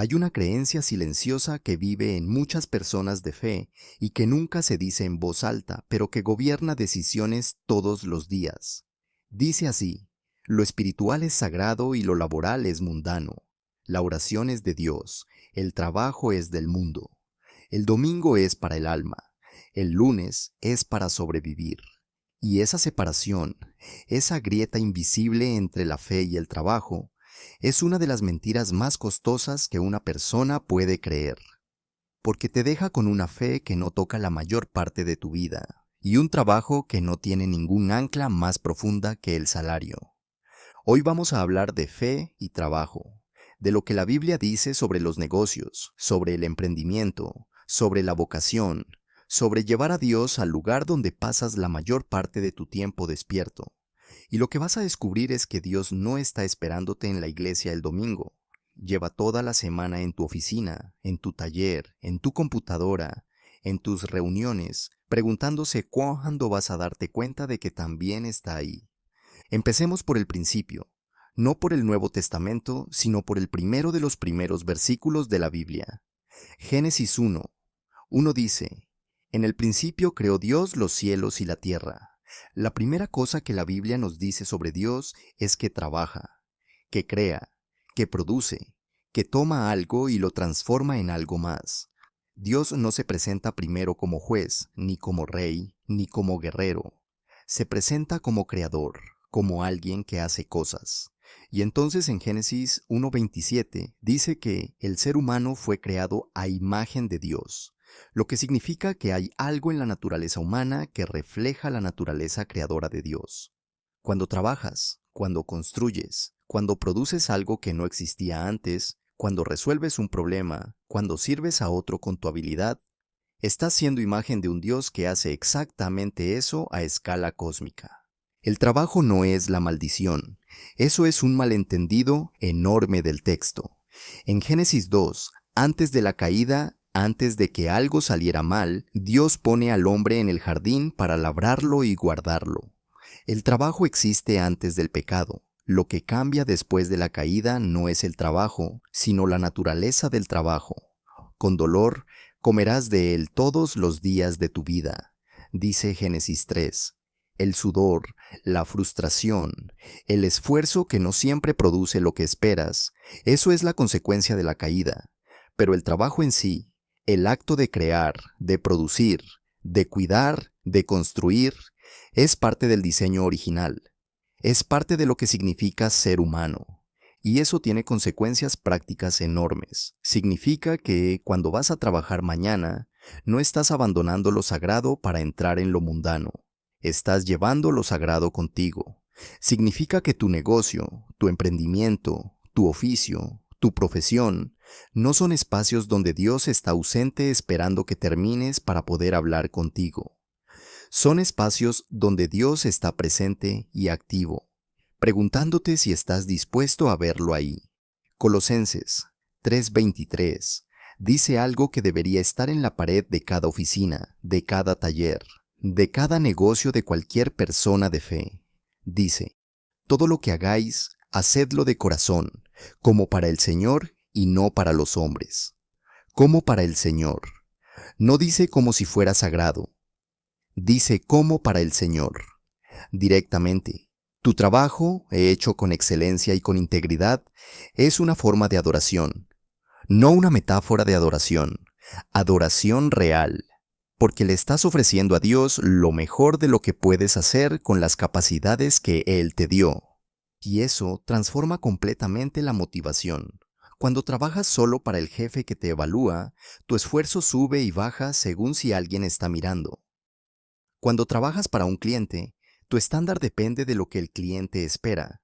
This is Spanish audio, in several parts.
Hay una creencia silenciosa que vive en muchas personas de fe y que nunca se dice en voz alta, pero que gobierna decisiones todos los días. Dice así: lo espiritual es sagrado y lo laboral es mundano. La oración es de Dios, el trabajo es del mundo. El domingo es para el alma, el lunes es para sobrevivir. Y esa separación, esa grieta invisible entre la fe y el trabajo, es una de las mentiras más costosas que una persona puede creer, porque te deja con una fe que no toca la mayor parte de tu vida, y un trabajo que no tiene ningún ancla más profunda que el salario. Hoy vamos a hablar de fe y trabajo, de lo que la Biblia dice sobre los negocios, sobre el emprendimiento, sobre la vocación, sobre llevar a Dios al lugar donde pasas la mayor parte de tu tiempo despierto. Y lo que vas a descubrir es que Dios no está esperándote en la iglesia el domingo. Lleva toda la semana en tu oficina, en tu taller, en tu computadora, en tus reuniones, preguntándose cuándo vas a darte cuenta de que también está ahí. Empecemos por el principio, no por el Nuevo Testamento, sino por el primero de los primeros versículos de la Biblia. Génesis 1 dice: en el principio creó Dios los cielos y la tierra. La primera cosa que la Biblia nos dice sobre Dios es que trabaja, que crea, que produce, que toma algo y lo transforma en algo más. Dios no se presenta primero como juez, ni como rey, ni como guerrero. Se presenta como creador, como alguien que hace cosas. Y entonces en Génesis 1:27 dice que el ser humano fue creado a imagen de Dios, lo que significa que hay algo en la naturaleza humana que refleja la naturaleza creadora de Dios. Cuando trabajas, cuando construyes, cuando produces algo que no existía antes, cuando resuelves un problema, cuando sirves a otro con tu habilidad, estás siendo imagen de un Dios que hace exactamente eso a escala cósmica. El trabajo no es la maldición. Eso es un malentendido enorme del texto. En Génesis 2, antes de la caída, antes de que algo saliera mal, Dios pone al hombre en el jardín para labrarlo y guardarlo. El trabajo existe antes del pecado. Lo que cambia después de la caída no es el trabajo, sino la naturaleza del trabajo. Con dolor, comerás de él todos los días de tu vida, dice Génesis 3. El sudor, la frustración, el esfuerzo que no siempre produce lo que esperas, eso es la consecuencia de la caída. Pero el trabajo en sí, el acto de crear, de producir, de cuidar, de construir, es parte del diseño original. Es parte de lo que significa ser humano. Y eso tiene consecuencias prácticas enormes. Significa que cuando vas a trabajar mañana, no estás abandonando lo sagrado para entrar en lo mundano. Estás llevando lo sagrado contigo. Significa que tu negocio, tu emprendimiento, tu oficio, tu profesión, no son espacios donde Dios está ausente esperando que termines para poder hablar contigo. Son espacios donde Dios está presente y activo, preguntándote si estás dispuesto a verlo ahí. Colosenses 3:23 dice algo que debería estar en la pared de cada oficina, de cada taller, de cada negocio de cualquier persona de fe. Dice: todo lo que hagáis, hacedlo de corazón, como para el Señor y no para los hombres. Como para el Señor. No dice como si fuera sagrado. Dice como para el Señor. Directamente. Tu trabajo, hecho con excelencia y con integridad, es una forma de adoración. No una metáfora de adoración. Adoración real. Porque le estás ofreciendo a Dios lo mejor de lo que puedes hacer con las capacidades que Él te dio. Y eso transforma completamente la motivación. Cuando trabajas solo para el jefe que te evalúa, tu esfuerzo sube y baja según si alguien está mirando. Cuando trabajas para un cliente, tu estándar depende de lo que el cliente espera.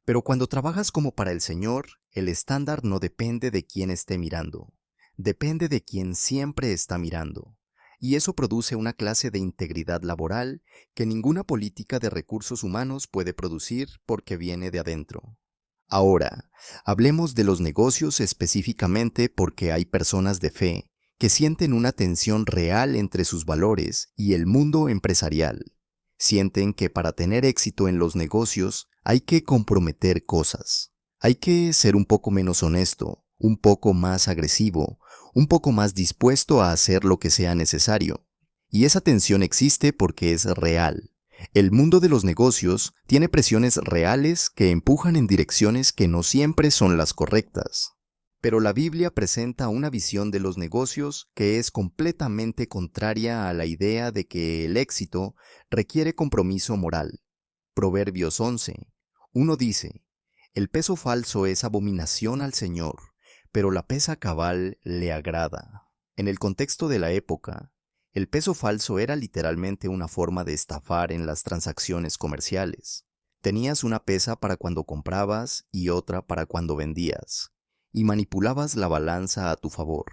Pero cuando trabajas como para el Señor, el estándar no depende de quién esté mirando. Depende de quien siempre está mirando. Y eso produce una clase de integridad laboral que ninguna política de recursos humanos puede producir porque viene de adentro. Ahora, hablemos de los negocios específicamente porque hay personas de fe que sienten una tensión real entre sus valores y el mundo empresarial. Sienten que para tener éxito en los negocios hay que comprometer cosas. Hay que ser un poco menos honesto, un poco más agresivo, un poco más dispuesto a hacer lo que sea necesario. Y esa tensión existe porque es real. El mundo de los negocios tiene presiones reales que empujan en direcciones que no siempre son las correctas. Pero la Biblia presenta una visión de los negocios que es completamente contraria a la idea de que el éxito requiere compromiso moral. Proverbios 11:1 dice: El peso falso es abominación al Señor, pero la pesa cabal le agrada. En el contexto de la época, el peso falso era literalmente una forma de estafar en las transacciones comerciales. Tenías una pesa para cuando comprabas y otra para cuando vendías, y manipulabas la balanza a tu favor.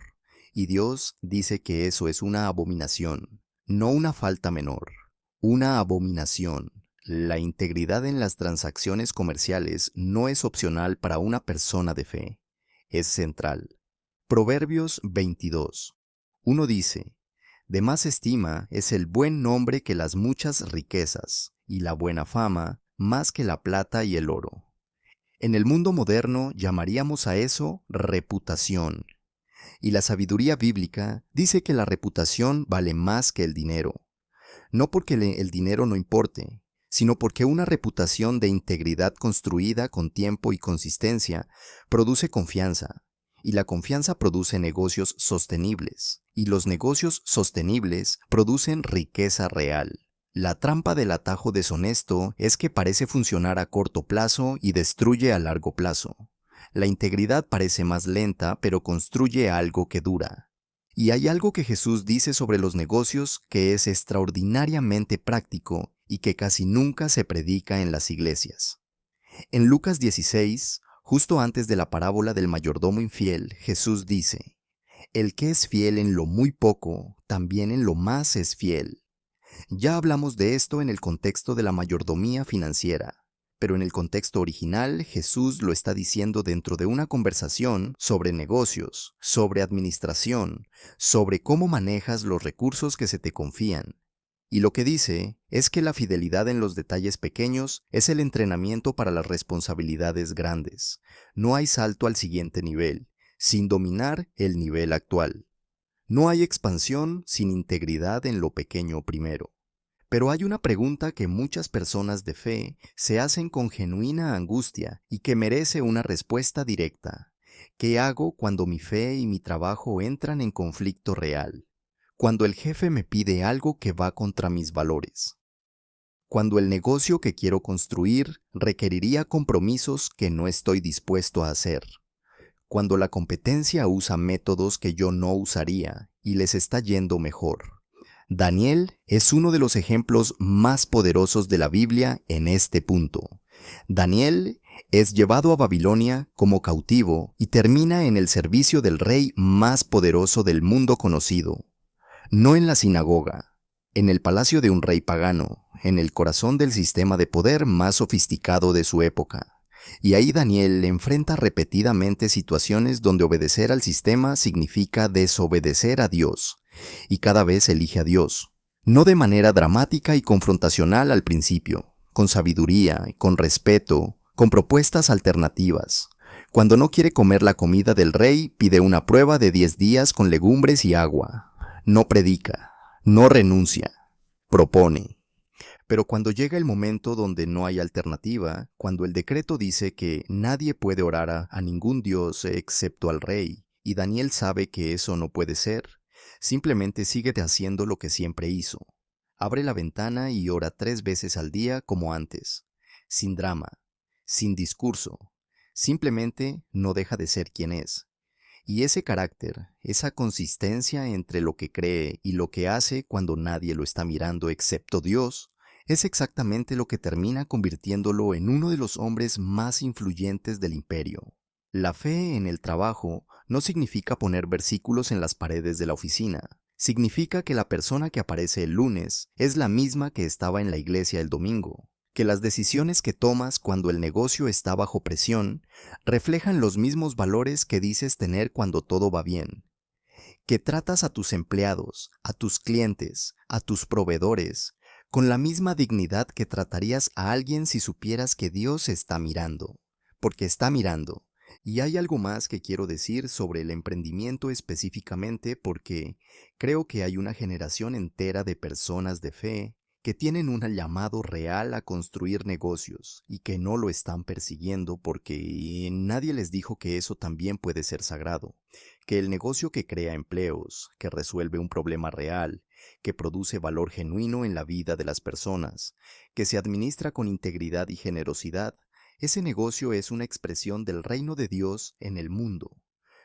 Y Dios dice que eso es una abominación, no una falta menor, una abominación. La integridad en las transacciones comerciales no es opcional para una persona de fe, es central. Proverbios 22:1 dice: De más estima es el buen nombre que las muchas riquezas, y la buena fama más que la plata y el oro. En el mundo moderno llamaríamos a eso reputación, y la sabiduría bíblica dice que la reputación vale más que el dinero. No porque el dinero no importe, sino porque una reputación de integridad construida con tiempo y consistencia produce confianza, y la confianza produce negocios sostenibles, y los negocios sostenibles producen riqueza real. La trampa del atajo deshonesto es que parece funcionar a corto plazo y destruye a largo plazo. La integridad parece más lenta, pero construye algo que dura. Y hay algo que Jesús dice sobre los negocios que es extraordinariamente práctico y que casi nunca se predica en las iglesias. En Lucas 16, justo antes de la parábola del mayordomo infiel, Jesús dice: El que es fiel en lo muy poco, también en lo más es fiel. Ya hablamos de esto en el contexto de la mayordomía financiera, pero en el contexto original Jesús lo está diciendo dentro de una conversación sobre negocios, sobre administración, sobre cómo manejas los recursos que se te confían. Y lo que dice es que la fidelidad en los detalles pequeños es el entrenamiento para las responsabilidades grandes. No hay salto al siguiente nivel, sin dominar el nivel actual. No hay expansión sin integridad en lo pequeño primero. Pero hay una pregunta que muchas personas de fe se hacen con genuina angustia y que merece una respuesta directa. ¿Qué hago cuando mi fe y mi trabajo entran en conflicto real? Cuando el jefe me pide algo que va contra mis valores. Cuando el negocio que quiero construir requeriría compromisos que no estoy dispuesto a hacer. Cuando la competencia usa métodos que yo no usaría y les está yendo mejor. Daniel es uno de los ejemplos más poderosos de la Biblia en este punto. Daniel es llevado a Babilonia como cautivo y termina en el servicio del rey más poderoso del mundo conocido. No en la sinagoga, en el palacio de un rey pagano, en el corazón del sistema de poder más sofisticado de su época. Y ahí Daniel enfrenta repetidamente situaciones donde obedecer al sistema significa desobedecer a Dios, y cada vez elige a Dios. No de manera dramática y confrontacional al principio, con sabiduría, con respeto, con propuestas alternativas. Cuando no quiere comer la comida del rey, pide una prueba de 10 días con legumbres y agua. No predica, no renuncia, propone. Pero cuando llega el momento donde no hay alternativa, cuando el decreto dice que nadie puede orar a ningún dios excepto al rey, y Daniel sabe que eso no puede ser, simplemente sigue haciendo lo que siempre hizo. Abre la ventana y ora 3 veces al día como antes, sin drama, sin discurso, simplemente no deja de ser quien es. Y ese carácter, esa consistencia entre lo que cree y lo que hace cuando nadie lo está mirando excepto Dios, es exactamente lo que termina convirtiéndolo en uno de los hombres más influyentes del imperio. La fe en el trabajo no significa poner versículos en las paredes de la oficina. Significa que la persona que aparece el lunes es la misma que estaba en la iglesia el domingo. Que las decisiones que tomas cuando el negocio está bajo presión reflejan los mismos valores que dices tener cuando todo va bien. Que tratas a tus empleados, a tus clientes, a tus proveedores, con la misma dignidad que tratarías a alguien si supieras que Dios está mirando. Porque está mirando, Y hay algo más que quiero decir sobre el emprendimiento específicamente porque creo que hay una generación entera de personas de fe que tienen un llamado real a construir negocios y que no lo están persiguiendo porque nadie les dijo que eso también puede ser sagrado, que el negocio que crea empleos, que resuelve un problema real, que produce valor genuino en la vida de las personas, que se administra con integridad y generosidad, ese negocio es una expresión del reino de Dios en el mundo.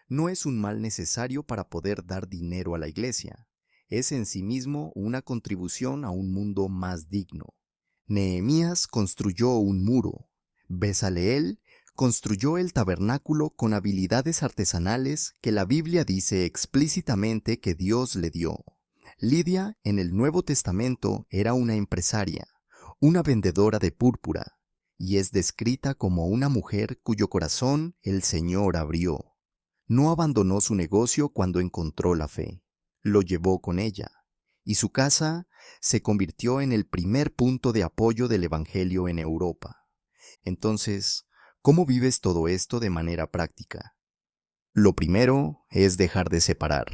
No es un mal necesario para poder dar dinero a la iglesia. Es en sí mismo una contribución a un mundo más digno. Nehemías construyó un muro. Bezaleel construyó el tabernáculo con habilidades artesanales que la Biblia dice explícitamente que Dios le dio. Lidia en el Nuevo Testamento era una empresaria, una vendedora de púrpura, y es descrita como una mujer cuyo corazón el Señor abrió. No abandonó su negocio cuando encontró la fe. Lo llevó con ella, y su casa se convirtió en el primer punto de apoyo del Evangelio en Europa. Entonces, ¿cómo vives todo esto de manera práctica? Lo primero es dejar de separar.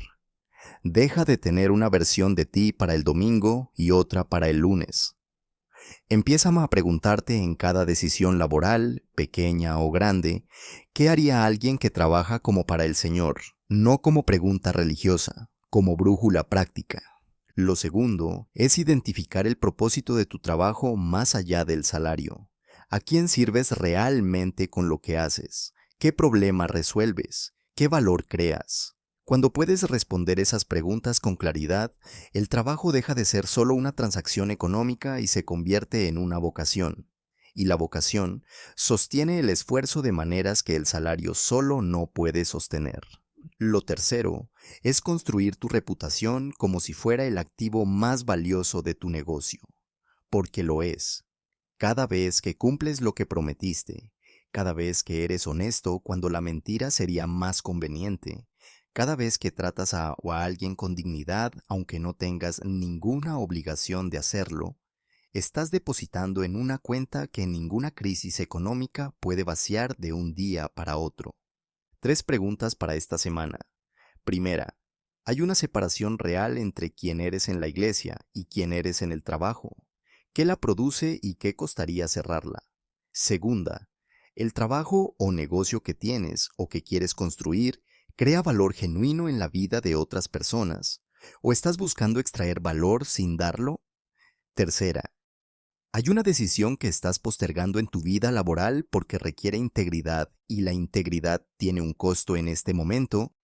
Deja de tener una versión de ti para el domingo y otra para el lunes. Empieza a preguntarte en cada decisión laboral, pequeña o grande, ¿qué haría alguien que trabaja como para el Señor? No como pregunta religiosa, como brújula práctica. Lo segundo es identificar el propósito de tu trabajo más allá del salario. ¿A quién sirves realmente con lo que haces? ¿Qué problema resuelves? ¿Qué valor creas? Cuando puedes responder esas preguntas con claridad, el trabajo deja de ser solo una transacción económica y se convierte en una vocación. Y la vocación sostiene el esfuerzo de maneras que el salario solo no puede sostener. Lo tercero es construir tu reputación como si fuera el activo más valioso de tu negocio, porque lo es. Cada vez que cumples lo que prometiste, cada vez que eres honesto cuando la mentira sería más conveniente, cada vez que tratas a alguien con dignidad aunque no tengas ninguna obligación de hacerlo, estás depositando en una cuenta que ninguna crisis económica puede vaciar de un día para otro. 3 preguntas para esta semana. Primera, ¿hay una separación real entre quién eres en la iglesia y quién eres en el trabajo? ¿Qué la produce y qué costaría cerrarla? Segunda, ¿el trabajo o negocio que tienes o que quieres construir crea valor genuino en la vida de otras personas? ¿O estás buscando extraer valor sin darlo? Tercera, ¿hay una decisión que estás postergando en tu vida laboral porque requiere integridad y la integridad tiene un costo en este momento?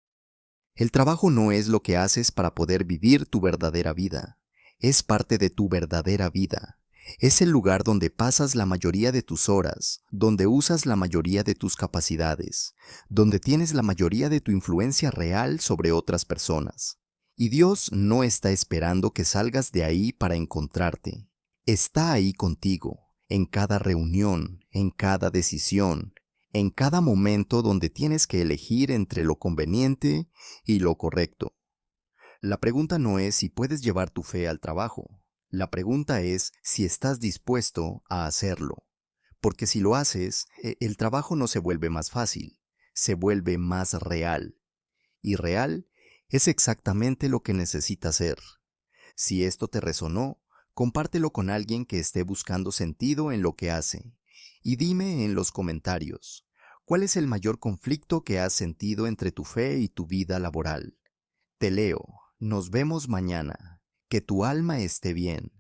El trabajo no es lo que haces para poder vivir tu verdadera vida. Es parte de tu verdadera vida. Es el lugar donde pasas la mayoría de tus horas, donde usas la mayoría de tus capacidades, donde tienes la mayoría de tu influencia real sobre otras personas. Y Dios no está esperando que salgas de ahí para encontrarte. Está ahí contigo, en cada reunión, en cada decisión, en cada momento donde tienes que elegir entre lo conveniente y lo correcto. La pregunta no es si puedes llevar tu fe al trabajo. La pregunta es si estás dispuesto a hacerlo. Porque si lo haces, el trabajo no se vuelve más fácil, se vuelve más real. Y real es exactamente lo que necesitas ser. Si esto te resonó, compártelo con alguien que esté buscando sentido en lo que hace. Y dime en los comentarios, ¿cuál es el mayor conflicto que has sentido entre tu fe y tu vida laboral? Te leo. Nos vemos mañana. Que tu alma esté bien.